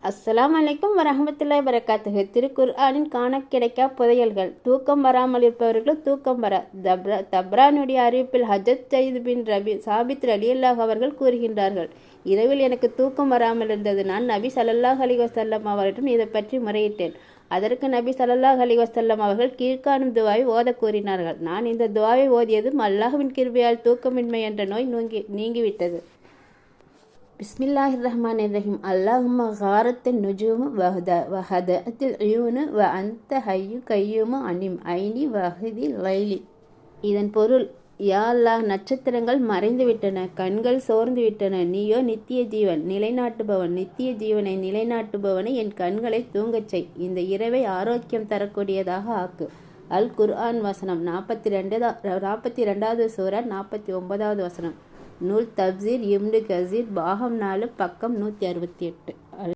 அஸ்ஸலாமு அலைக்கும் வரஹ்மத்துல்லாஹி வரகாத்துஹு. திருக்குர்ஆனின் காண கிடைக்கா புதையல்கள். தூக்கம் வராமல் இருப்பவர்களுக்கு தூக்கம் வர. தப்ரானுடைய அறிவிப்பில் ஹஜ்ஜத் ஜயித் பின் சாபித் ரலியல்லாஹு அவர்கள் கூறுகின்றார்கள், இரவில் எனக்கு தூக்கம் வராமல் இருந்தது. நான் நபி ஸல்லல்லாஹு அலைஹி வஸல்லம் அவரிடம் இதை பற்றி முறையிட்டேன். அதற்கு நபி ஸல்லல்லாஹு அலைஹி வஸல்லம் அவர்கள் கீழ்காணும் துவாவை ஓத கூறினார்கள். நான் இந்த துவாவை ஓதியதும் அல்லாஹ்வின் கிருபையால் தூக்கமின்மை என்ற நோய் நீங்கிவிட்டது. பிஸ்மில்லாஹிர்ரஹ்மானிர்ரஹீம். அல்லாஹும்ம காரத்தின் நுஜூமு வஹதத்தில் அயூனு வ அந்த ஹய்யு கையூமு அனிம் ஐனி வஹதி லைலி. இதன் பொருள், யா அல்லாஹ், நட்சத்திரங்கள் மறைந்து விட்டன, கண்கள் சோர்ந்து விட்டன, நீயோ நித்திய ஜீவன் நிலைநாட்டுபவன். நித்திய ஜீவனை நிலைநாட்டுபவனை என் கண்களை தூங்கச் செய். இந்த இரவை ஆரோக்கியம் தரக்கூடியதாக ஆக்கு. அல் குர்ஆன் வசனம் 42வது சூரா 49வது வசனம். நூல் தப்சீர் இப்னு கஸீர் பாகம் 4 பக்கம் 168.